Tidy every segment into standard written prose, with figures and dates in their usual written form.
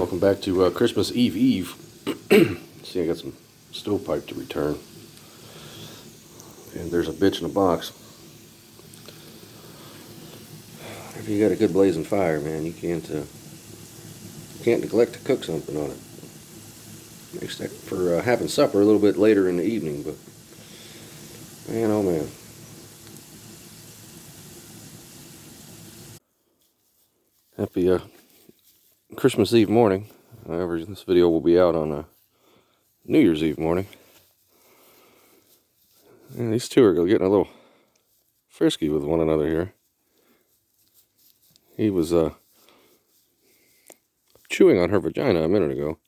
Welcome back to Christmas Eve. See, I got some stovepipe to return. And there's a bitch in a box. If you got a good blazing fire, man, you can't neglect to cook something on it. Except for having supper a little bit later in the evening, but man, oh man. Happy Christmas Eve morning. However, this video will be out on New Year's Eve morning. And these two are getting a little frisky with one another here. He was chewing on her vagina a minute ago.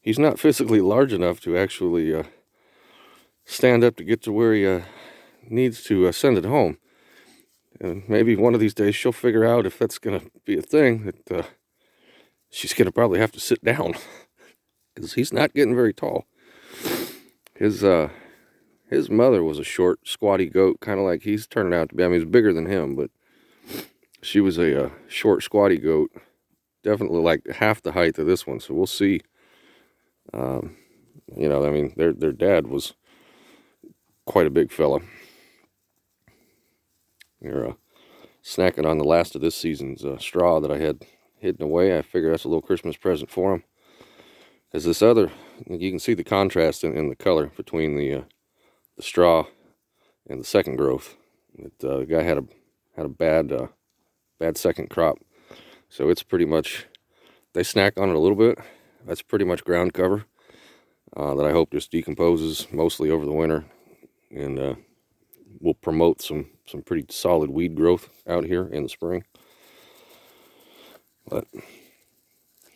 He's not physically large enough to actually stand up to get to where he needs to send it home. And maybe one of these days she'll figure out if that's going to be a thing, that she's going to probably have to sit down. Because he's not getting very tall. His mother was a short, squatty goat, kind of like he's turning out to be. I mean, he's bigger than him, but she was a short, squatty goat. Definitely like half the height of this one, so we'll see. You know, I mean, their dad was quite a big fella. You're snacking on the last of this season's straw that I had hidden away. I figure that's a little Christmas present for him. Because this other, you can see the contrast in the color between the straw and the second growth. The guy had a bad second crop, so it's pretty much, they snack on it a little bit. That's pretty much ground cover that I hope just decomposes mostly over the winter, and will promote some pretty solid weed growth out here in the spring. But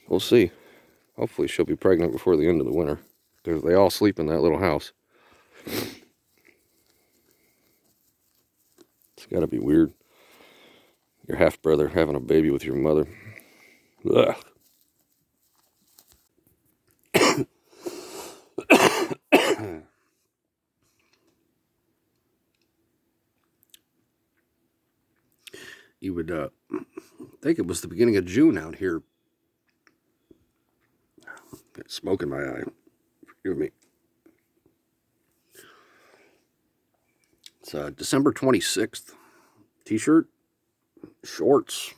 we'll see. Hopefully she'll be pregnant before the end of the winter, because they all sleep in that little house. It's got to be weird. Your half-brother having a baby with your mother. Ugh. You would think it was the beginning of June out here. Got smoke in my eye. Forgive me. It's December 26th. T-shirt, shorts,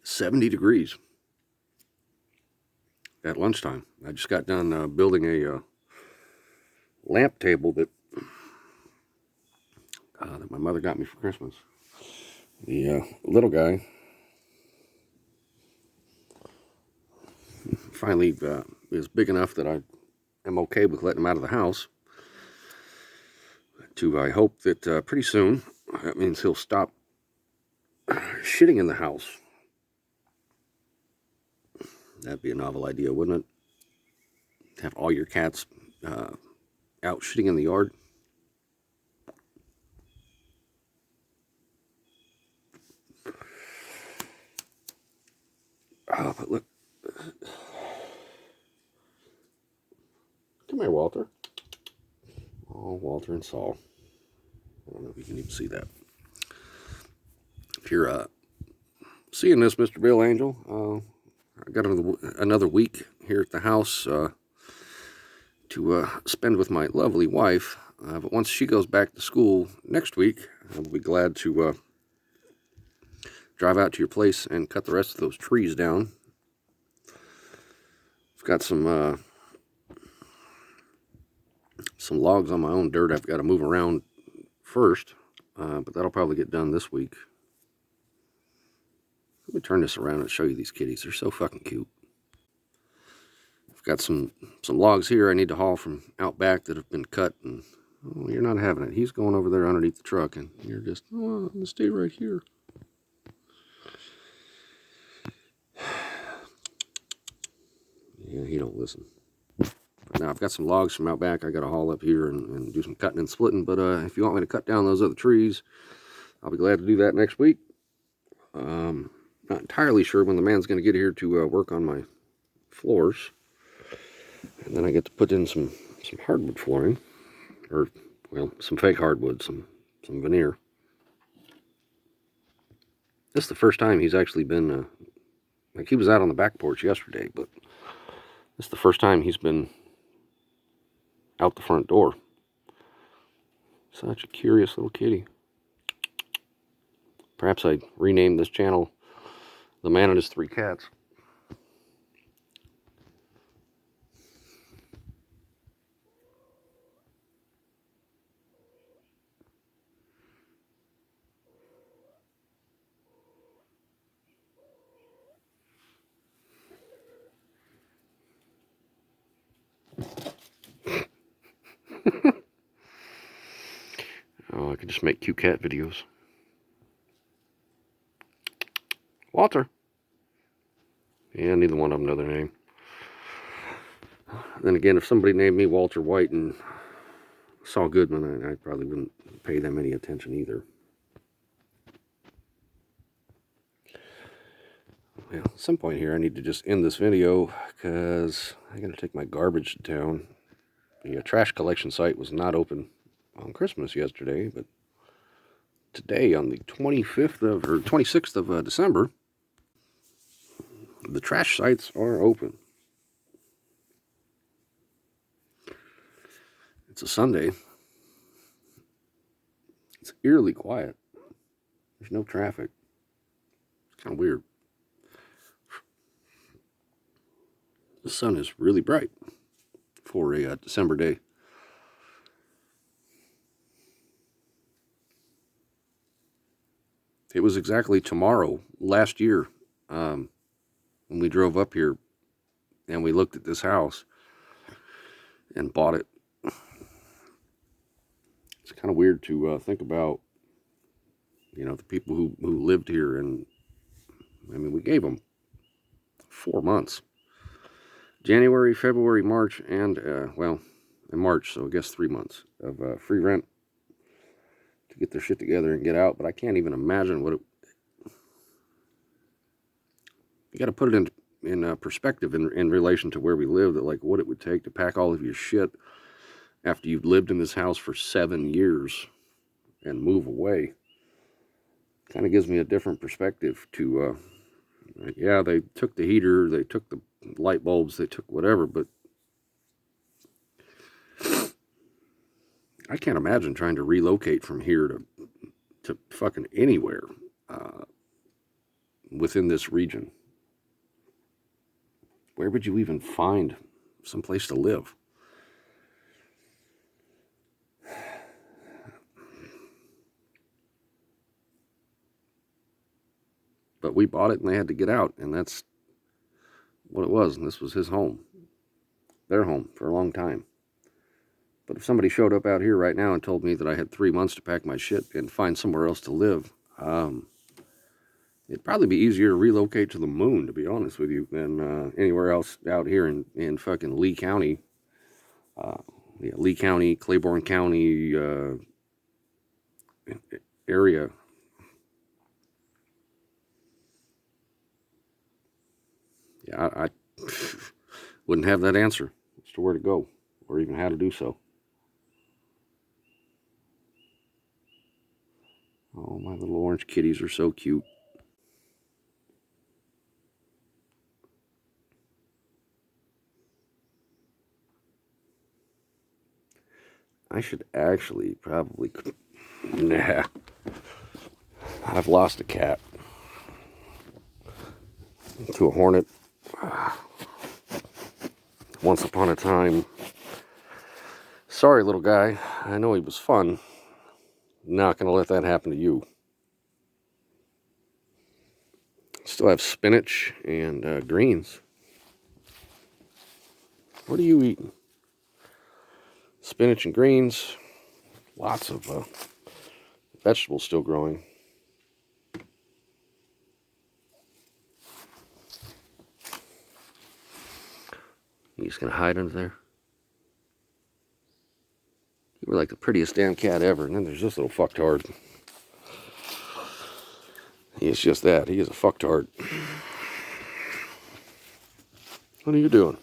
70 degrees at lunchtime. I just got done building a lamp table that my mother got me for Christmas. The little guy finally is big enough that I am okay with letting him out of the house. I hope that pretty soon, that means he'll stop shitting in the house. That'd be a novel idea, wouldn't it? Have all your cats out shitting in the yard. Oh, but look. Come here, Walter. Oh, Walter and Saul. I don't know if you can even see that. If you're seeing this, Mr. Bill Angel, I got another week here at the house to spend with my lovely wife. But once she goes back to school next week, I'll be glad to drive out to your place and cut the rest of those trees down. I've got some logs on my own dirt I've got to move around first, but that'll probably get done this week. Let me turn this around and show you these kitties. They're so fucking cute. I've got some logs here I need to haul from out back that have been cut, and oh, you're not having it. He's going over there underneath the truck, and you're just, oh, I'm going to stay right here. Yeah, he don't listen. But now I've got some logs from out back I got to haul up here and do some cutting and splitting. But if you want me to cut down those other trees, I'll be glad to do that next week. Not entirely sure when the man's going to get here to work on my floors. And then I get to put in some hardwood flooring. Or, well, some fake hardwood, some veneer. This is the first time he's actually been, like he was out on the back porch yesterday, but this is the first time he's been out the front door. Such a curious little kitty. Perhaps I'd rename this channel The Man and His Three Cats. Oh, I could just make cute cat videos. Walter. Yeah, neither one of them know their name. Then again, if somebody named me Walter White and Saul Goodman, I probably wouldn't pay them any attention either. Well, at some point here, I need to just end this video because I got to take my garbage to town. The trash collection site was not open on Christmas yesterday, but today, on the 26th of December, the trash sites are open. It's a Sunday. It's eerily quiet. There's no traffic. It's kind of weird. The sun is really bright for a December day. It was exactly tomorrow last year when we drove up here and we looked at this house and bought it. It's kind of weird to think about, you know, the people who lived here. And I mean, we gave them 4 months. January, February, March, and, well, in March, so I guess 3 months of free rent to get their shit together and get out. But I can't even imagine what it... You got to put it in perspective in relation to where we live, that like what it would take to pack all of your shit after you've lived in this house for 7 years and move away. Kind of gives me a different perspective to, yeah, they took the heater, they took the light bulbs, they took whatever, but I can't imagine trying to relocate from here to fucking anywhere within this region. Where would you even find some place to live? But we bought it and they had to get out, and that's what it was. And this was his home, their home for a long time. But if somebody showed up out here right now and told me that I had 3 months to pack my shit and find somewhere else to live, it'd probably be easier to relocate to the moon, to be honest with you, than anywhere else out here in fucking Lee County. Yeah, Lee County, Claiborne County area. Yeah, I wouldn't have that answer as to where to go or even how to do so. Oh, my little orange kitties are so cute. I should actually probably... Nah. I've lost a cat to a hornet. Once upon a time. Sorry, little guy. I know he was fun. Not going to let that happen to you. Still have spinach and greens. What are you eating? Spinach and greens. Lots of vegetables still growing. You just gonna hide under there? You were like the prettiest damn cat ever, and then there's this little fucktard. He is just that. He is a fucktard. What are you doing?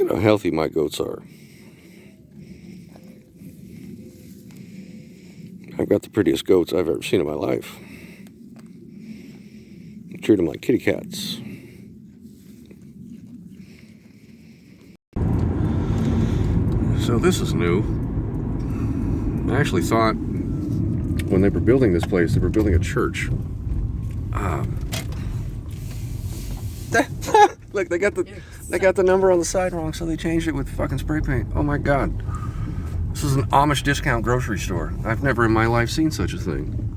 at how healthy my goats are. I've got the prettiest goats I've ever seen in my life. I treat them like kitty cats. So this is new. I actually thought when they were building this place, they were building a church. Look, they got the number on the side wrong, so they changed it with fucking spray paint. Oh my god. This is an Amish discount grocery store. I've never in my life seen such a thing.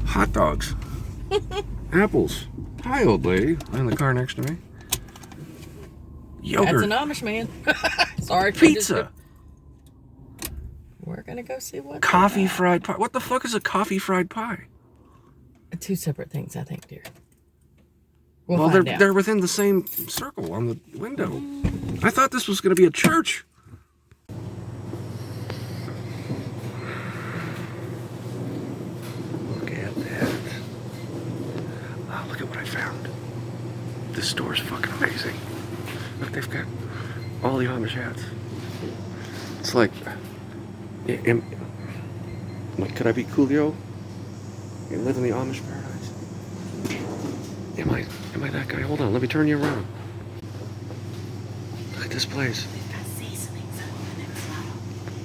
Hot dogs. Apples. Hi, old lady. In the car next to me. Yogurt. That's an Amish man. Sorry. Pizza. We're gonna go see what. Coffee fried pie. What the fuck is a coffee fried pie? Two separate things, I think, dear. Well, they're within the same circle on the window. I thought this was gonna be a church. Look at what I found. This store's fucking amazing. Look, they've got all the Amish hats. It's like, could I be Coolio? You live in the Amish paradise? Am I that guy? Hold on, let me turn you around. Look at this place.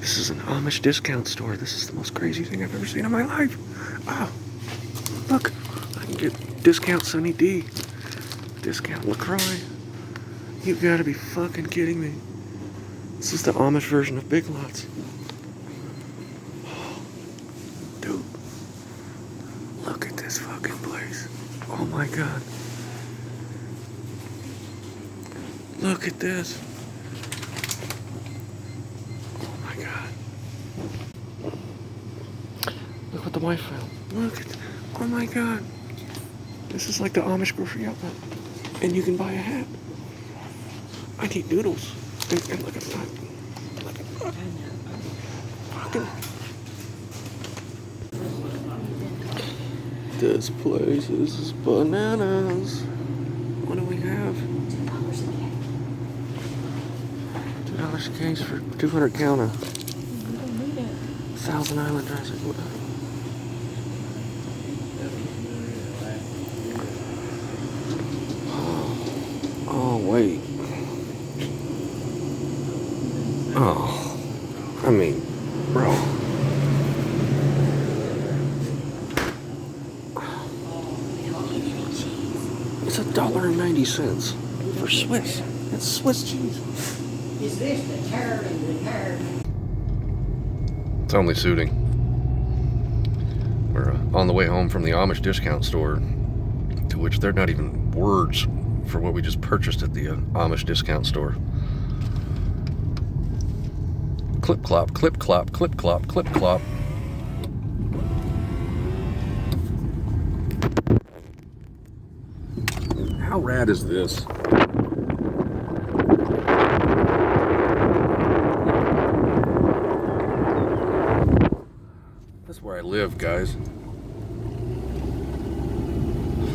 This is an Amish discount store. This is the most crazy thing I've ever seen in my life. Oh, look, I can get discount Sunny D, discount LaCroix. You've got to be fucking kidding me. This is the Amish version of Big Lots. Oh, dude, look at this fucking place. Oh my god. Look at this. Oh my god. Look what the wife found. Look at, oh my god. This is like the Amish grocery outlet. And you can buy a hat. I need noodles. And look at that. Look at that. Fucking. This place is bananas. What do we have? $2 a case for 200 counter. Thousand Island dressing. Oh, wait. Oh, I mean, bro. It's $1.90 for Swiss. It's Swiss cheese. Is this the turd and the turd? It's only suiting. We're on the way home from the Amish discount store, to which they're not even words for what we just purchased at the Amish discount store. Clip clop, clip clop, clip clop, clip clop. How rad is this? That's where I live, guys.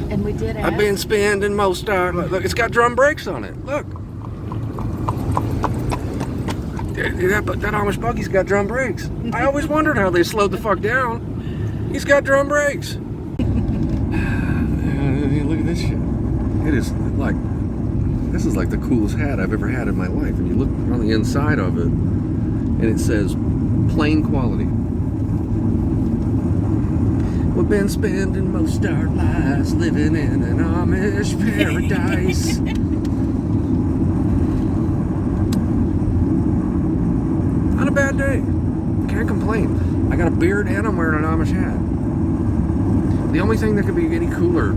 And we did. I've been spending most our life. Look, it's got drum brakes on it. Look. That Amish buggy's got drum brakes. I always wondered how they slowed the fuck down. He's got drum brakes. Look at this shit. It is like, this is like the coolest hat I've ever had in my life. And you look on the inside of it, and it says plain quality. We've been spending most our lives living in an Amish paradise. Not a bad day. Can't complain. I got a beard and I'm wearing an Amish hat. The only thing that could be any cooler,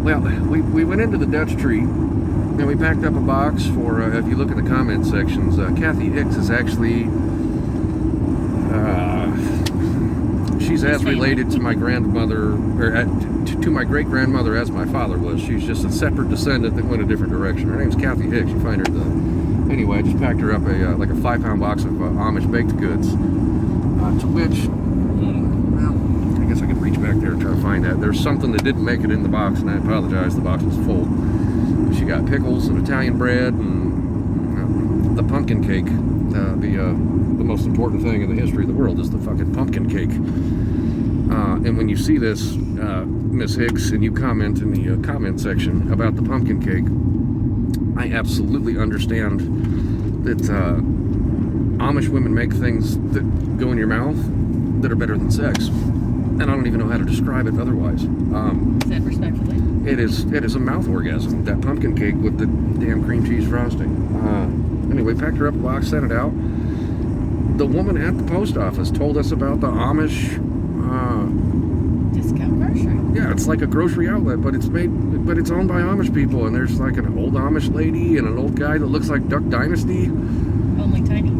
well, we went into the Dutch Tree and we packed up a box for, if you look in the comment sections, Kathy Hicks is actually, she's as related to my grandmother, or to my great-grandmother as my father was. She's just a separate descendant that went a different direction. Her name's Kathy Hicks. You find her at the... Anyway, I just packed her up like a 5-pound box of Amish baked goods. To which, well, I guess I could reach back there and try to find that. There's something that didn't make it in the box, and I apologize. The box was full. She got pickles and Italian bread and the pumpkin cake. The most important thing in the history of the world is the fucking pumpkin cake. And when you see this, Miss Hicks, and you comment in the comment section about the pumpkin cake, I absolutely understand that Amish women make things that go in your mouth that are better than sex. And I don't even know how to describe it otherwise. Said respectfully. It is a mouth orgasm, that pumpkin cake with the damn cream cheese frosting. Anyway, packed her up a box, sent it out. The woman at the post office told us about the Amish Discount grocery. yeah, it's like a grocery outlet, but it's owned by Amish people, and there's like an old Amish lady and an old guy that looks like Duck Dynasty. Only tiny.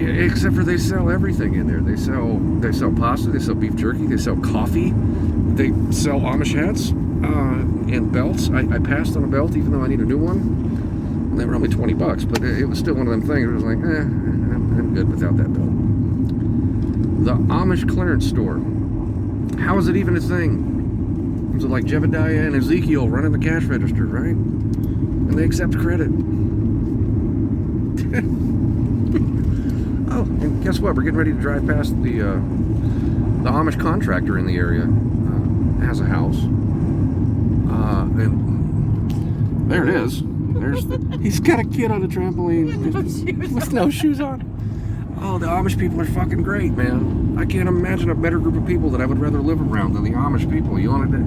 Yeah, except for they sell everything in there. They sell pasta, they sell beef jerky, they sell coffee, they sell Amish hats and belts. I passed on a belt even though I need a new one. They were only $20, but it was still one of them things. It was like, I'm good without that belt. The Amish clearance store. How is it even a thing? Is it like Jebediah and Ezekiel running the cash register, right? And they accept credit. Oh, and guess what? We're getting ready to drive past the Amish contractor in the area. Has a house. And there it is. He's got a kid on a trampoline with no shoes on. Oh, the Amish people are fucking great, man. I can't imagine a better group of people that I would rather live around than the Amish people. You wanted to...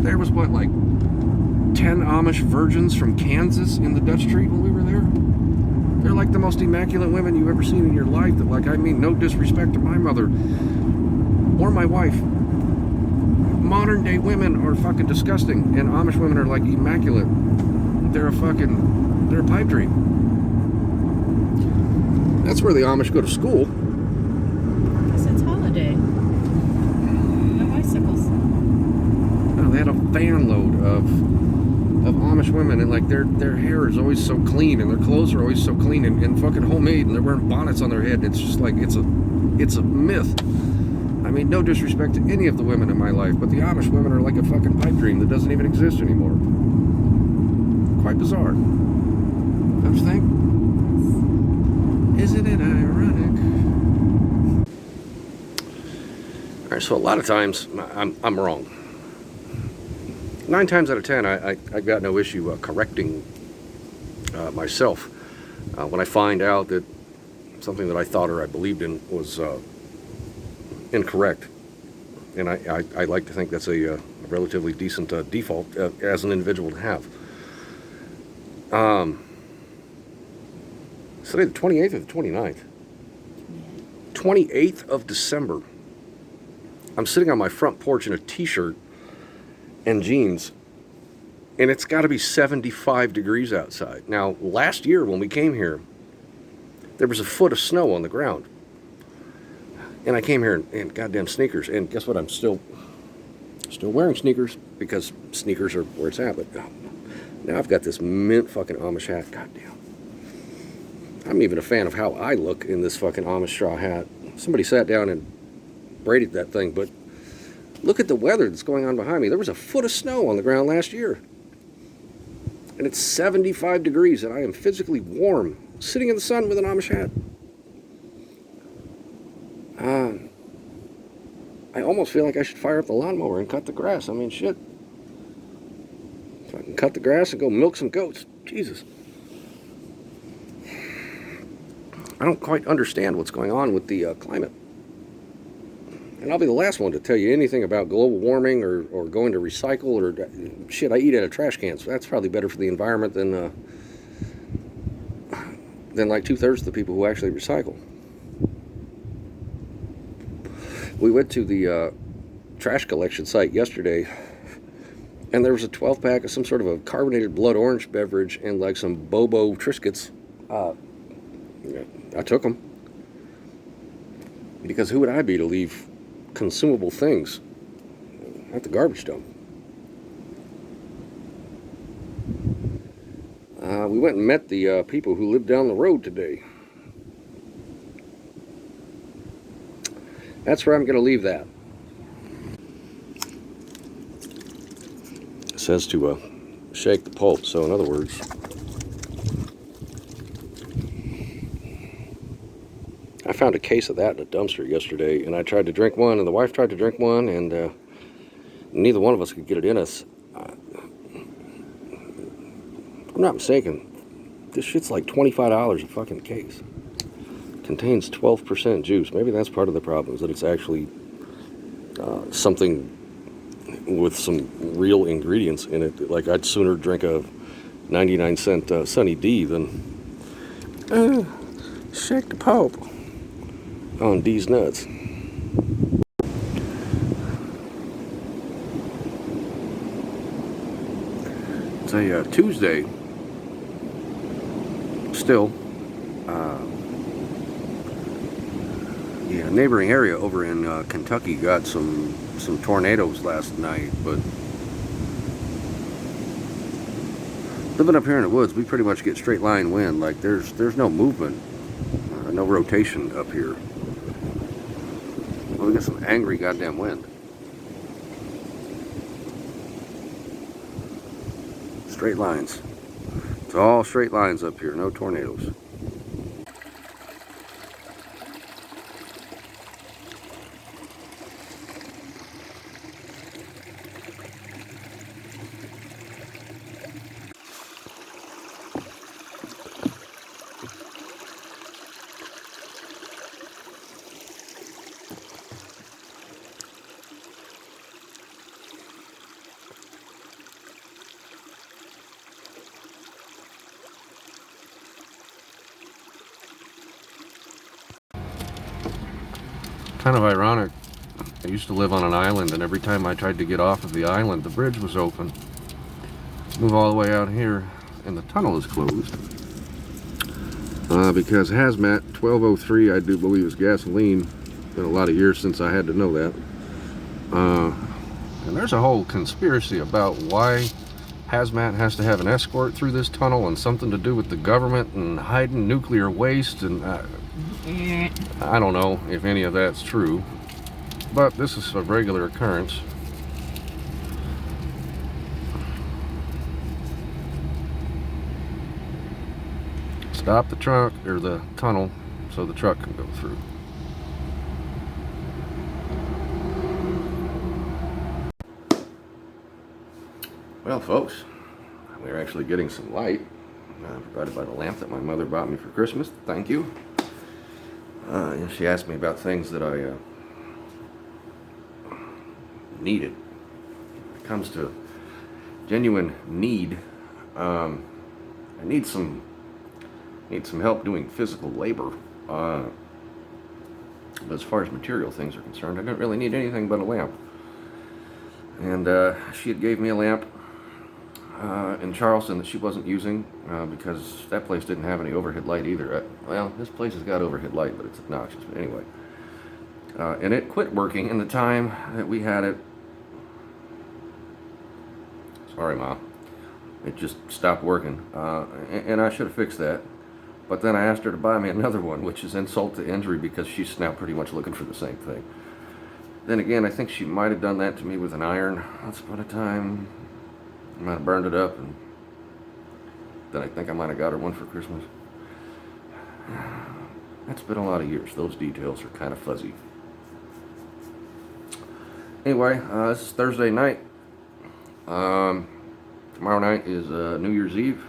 There was, what, like 10 Amish virgins from Kansas in the Dutch Street when we were there? They're like the most immaculate women you've ever seen in your life. That, like, I mean, no disrespect to my mother or my wife. Modern day women are fucking disgusting, and Amish women are like immaculate. They're a pipe dream. That's where the Amish go to school. Because it's holiday. No bicycles. No, they had a van load of Amish women, and like their hair is always so clean, and their clothes are always so clean and fucking homemade, and they're wearing bonnets on their head. It's just like it's a myth. I mean, no disrespect to any of the women in my life, but the Amish women are like a fucking pipe dream that doesn't even exist anymore. Quite bizarre. Don't you think? Isn't it ironic? All right, so a lot of times I'm wrong. 9 times out of 10, I've got no issue correcting myself when I find out that something that I thought or I believed in was incorrect. And I like to think that's a relatively decent default as an individual to have. Today the 28th or the 29th? 28th of December. I'm sitting on my front porch in a t-shirt and jeans, and it's got to be 75 degrees outside. Now, last year when we came here, there was a foot of snow on the ground. And I came here in goddamn sneakers, and guess what? I'm still wearing sneakers because sneakers are where it's at. But now I've got this mint fucking Amish hat. Goddamn. I'm even a fan of how I look in this fucking Amish straw hat. Somebody sat down and braided that thing, but look at the weather that's going on behind me. There was a foot of snow on the ground last year. And it's 75 degrees, and I am physically warm, sitting in the sun with an Amish hat. I almost feel like I should fire up the lawnmower and cut the grass. I mean, shit. If I can cut the grass and go milk some goats. Jesus. I don't quite understand what's going on with the climate. And I'll be the last one to tell you anything about global warming or going to recycle or shit. I eat out of trash cans, so that's probably better for the environment than like 2/3 of the people who actually recycle. We went to the trash collection site yesterday, and there was a 12-pack of some sort of a carbonated blood orange beverage and like some Bobo Triscuits. I took them. Because who would I be to leave consumable things at the garbage dump? We went and met the people who live down the road today. That's where I'm going to leave that. It says to shake the pulp. So in other words, I found a case of that in a dumpster yesterday, and I tried to drink one, and the wife tried to drink one, and neither one of us could get it in us. I'm not mistaken. This shit's like $25 a fucking case. Contains 12% juice. Maybe that's part of the problem, is that it's actually something with some real ingredients in it. Like, I'd sooner drink a 99-cent Sunny D than shake the pulp on D's nuts. It's a Tuesday still. Yeah, neighboring area over in Kentucky got some tornadoes last night, but living up here in the woods, we pretty much get straight line wind. Like, there's no movement, no rotation up here. Well, we got some angry goddamn wind. Straight lines. It's all straight lines up here, no tornadoes. Kind of ironic. I used to live on an island, and every time I tried to get off of the island, the bridge was open. Move all the way out here, and the tunnel is closed. Because hazmat 1203, I do believe, is gasoline. Been a lot of years since I had to know that. And there's a whole conspiracy about why hazmat has to have an escort through this tunnel, and something to do with the government and hiding nuclear waste, and I don't know if any of that's true, but this is a regular occurrence. Stop the truck or the tunnel so the truck can go through. Well, folks, we're actually getting some light provided by the lamp that my mother bought me for Christmas. Thank you. She asked me about things that I needed. When it comes to genuine need, I need some help doing physical labor. But as far as material things are concerned, I don't really need anything but a lamp. And she had gave me a lamp in Charleston that she wasn't using because that place didn't have any overhead light either. Well, this place has got overhead light, but it's obnoxious. But anyway, and it quit working in the time that we had it. Sorry, Mom. It just stopped working, and I should have fixed that. But then I asked her to buy me another one, which is insult to injury because she's now pretty much looking for the same thing. Then again, I think she might have done that to me with an iron once upon a time. I might have burned it up, and then I think I might have got her one for Christmas. That's been a lot of years. Those details are kind of fuzzy. Anyway, this is Thursday night. Tomorrow night is New Year's Eve.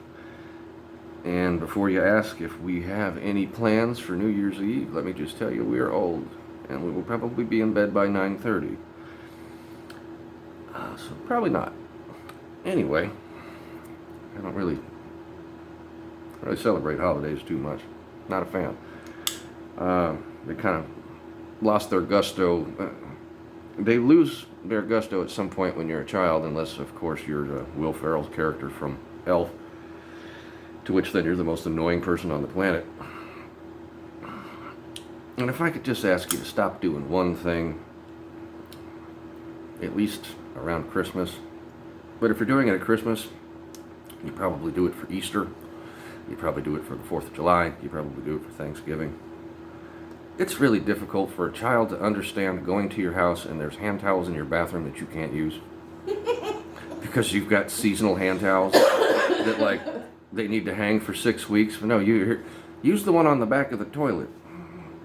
And before you ask if we have any plans for New Year's Eve, let me just tell you we are old, and we will probably be in bed by 9:30. So probably not. Anyway, I don't really celebrate holidays too much. Not a fan. They kind of lost their gusto. They lose their gusto at some point when you're a child, unless, of course, you're Will Ferrell's character from Elf, to which then you're the most annoying person on the planet. And if I could just ask you to stop doing one thing, at least around Christmas. But if you're doing it at Christmas, you probably do it for Easter. You probably do it for the 4th of July. You probably do it for Thanksgiving. It's really difficult for a child to understand going to your house and there's hand towels in your bathroom that you can't use. because you've got seasonal hand towels that like they need to hang for 6 weeks. No, use the one on the back of the toilet.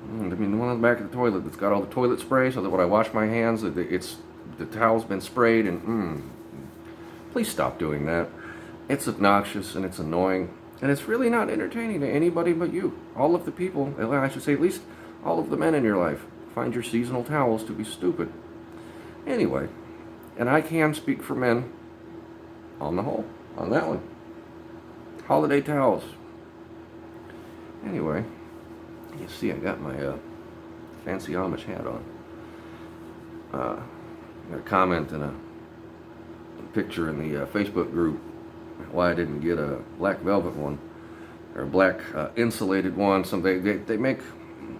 I mean, the one on the back of the toilet that's got all the toilet spray, so that when I wash my hands, the towel's been sprayed. And please stop doing that. It's obnoxious and it's annoying, and it's really not entertaining to anybody but you. All of the people, I should say, at least all of the men in your life, find your seasonal towels to be stupid. Anyway, and I can speak for men on the whole, on that one. Holiday towels. Anyway, you see I got my fancy Amish hat on. Got a comment and a picture in the Facebook group why I didn't get a black velvet one or a black insulated one. They make,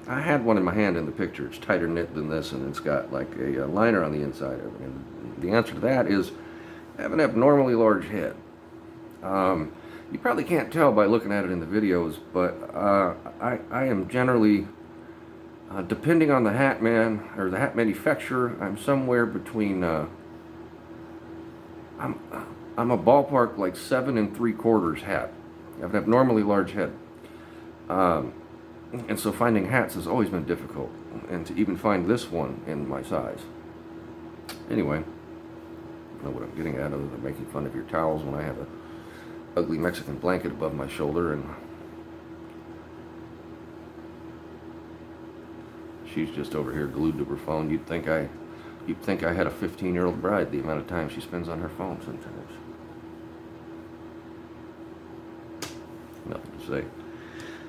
I had one in my hand in the picture. It's tighter knit than this, and it's got like a liner on the inside of it. And the answer to that is I have an abnormally large head. You probably can't tell by looking at it in the videos, but I am generally, depending on the hat man or the hat manufacturer, I'm somewhere between, I'm a ballpark like 7 3/4 hat. I have an abnormally large head. And so finding hats has always been difficult, and to even find this one in my size. Anyway, I don't know what I'm getting at other than making fun of your towels when I have a ugly Mexican blanket above my shoulder, and she's just over here glued to her phone. You'd think I had a 15-year-old bride, the amount of time she spends on her phone sometimes. Nothing to say.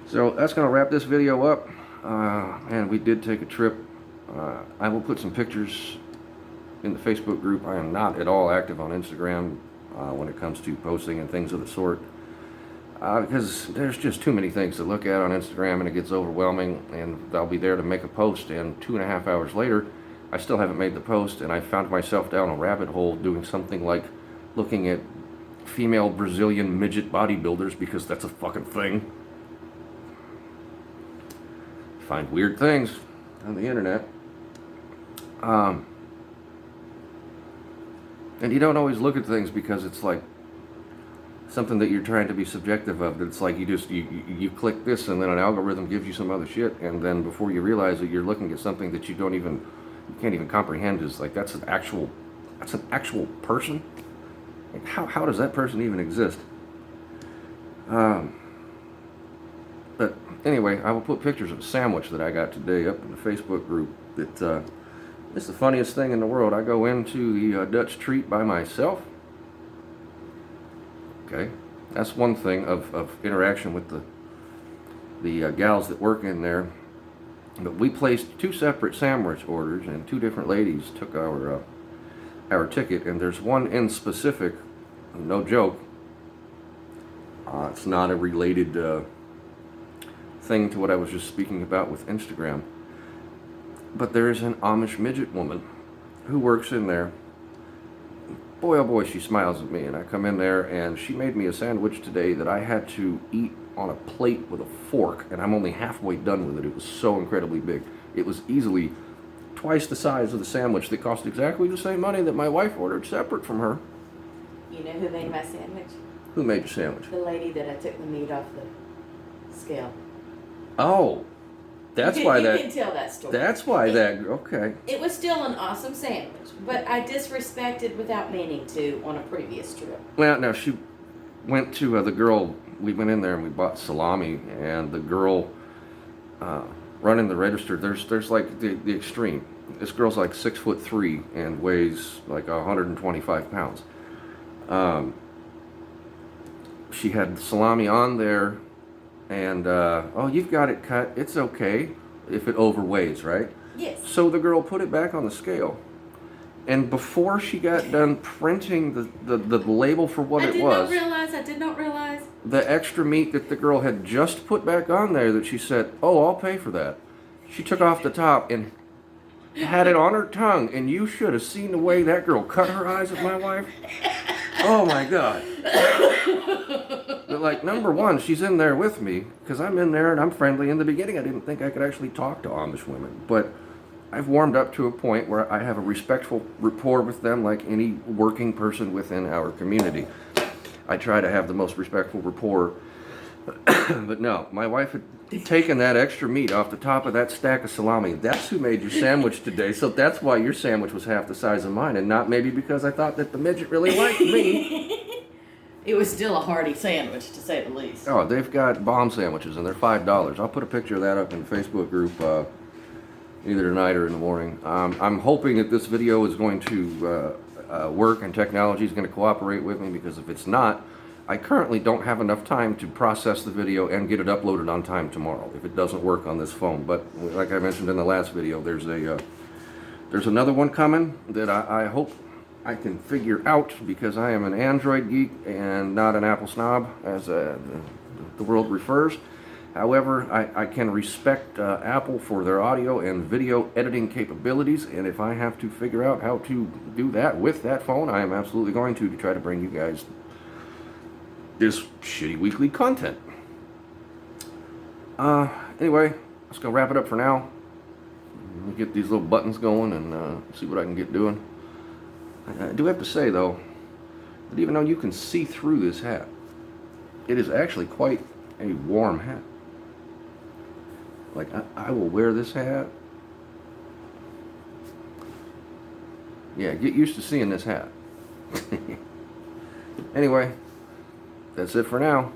So that's going to wrap this video up. And we did take a trip. I will put some pictures in the Facebook group. I am not at all active on Instagram when it comes to posting and things of the sort, because there's just too many things to look at on Instagram, and it gets overwhelming. And I'll be there to make a post, and 2.5 hours later I still haven't made the post, and I found myself down a rabbit hole doing something like looking at female Brazilian midget bodybuilders, because that's a fucking thing. Find weird things on the internet. And you don't always look at things because it's like something that you're trying to be subjective of. It's like you click this, and then an algorithm gives you some other shit, and then before you realize it, you're looking at something that you can't even comprehend. Is like that's an actual person. Like how does that person even exist? But anyway, I will put pictures of a sandwich that I got today up in the Facebook group. It's the funniest thing in the world. I go into the Dutch Treat by myself. Okay, that's one thing of interaction with the gals that work in there. But we placed 2 separate sandwich orders, and 2 different ladies took our ticket. And there's one in specific, no joke. It's not a related thing to what I was just speaking about with Instagram. But there is an Amish midget woman who works in there. Boy, oh boy, she smiles at me. And I come in there, and she made me a sandwich today that I had to eat on a plate with a fork, and I'm only halfway done with it. It was so incredibly big. It was easily twice the size of the sandwich that cost exactly the same money that my wife ordered separate from her. You know who made my sandwich? Who made your sandwich? The lady that I took the meat off the scale. Oh, that's why that. You can tell that story. That's why that. Okay. It was still an awesome sandwich, but I disrespected without meaning to on a previous trip. Well, now she went to the girl. We went in there and we bought salami, and the girl running the register. There's like the extreme. This girl's like 6'3" and weighs like 125 pounds. She had salami on there, and oh, you've got it cut. It's okay if it overweighs, right? Yes. So the girl put it back on the scale, and before she got done printing the label for what it was, I did not realize. The extra meat that the girl had just put back on there, that she said, "Oh, I'll pay for that." She took off the top and had it on her tongue, and you should have seen the way that girl cut her eyes at my wife. Oh my God. But like, number one, she's in there with me, because I'm in there and I'm friendly. In the beginning, I didn't think I could actually talk to Amish women, but I've warmed up to a point where I have a respectful rapport with them like any working person within our community. I try to have the most respectful rapport. But no, my wife had taken that extra meat off the top of that stack of salami. That's who made your sandwich today. So that's why your sandwich was half the size of mine, and not maybe because I thought that the midget really liked me. It was still a hearty sandwich, to say the least. Oh, they've got bomb sandwiches, and they're $5. I'll put a picture of that up in the Facebook group either tonight or in the morning. I'm hoping that this video is going to work and technology is going to cooperate with me, because if it's not, I currently don't have enough time to process the video and get it uploaded on time tomorrow if it doesn't work on this phone. But like I mentioned in the last video, there's another one coming that I hope I can figure out, because I am an Android geek and not an Apple snob, as the world refers. However, I can respect Apple for their audio and video editing capabilities, and if I have to figure out how to do that with that phone, I am absolutely going to try to bring you guys this shitty weekly content. Anyway, let's go wrap it up for now. Let me get these little buttons going and see what I can get doing. I do have to say, though, that even though you can see through this hat, it is actually quite a warm hat. Like, I will wear this hat. Yeah, get used to seeing this hat. Anyway, that's it for now.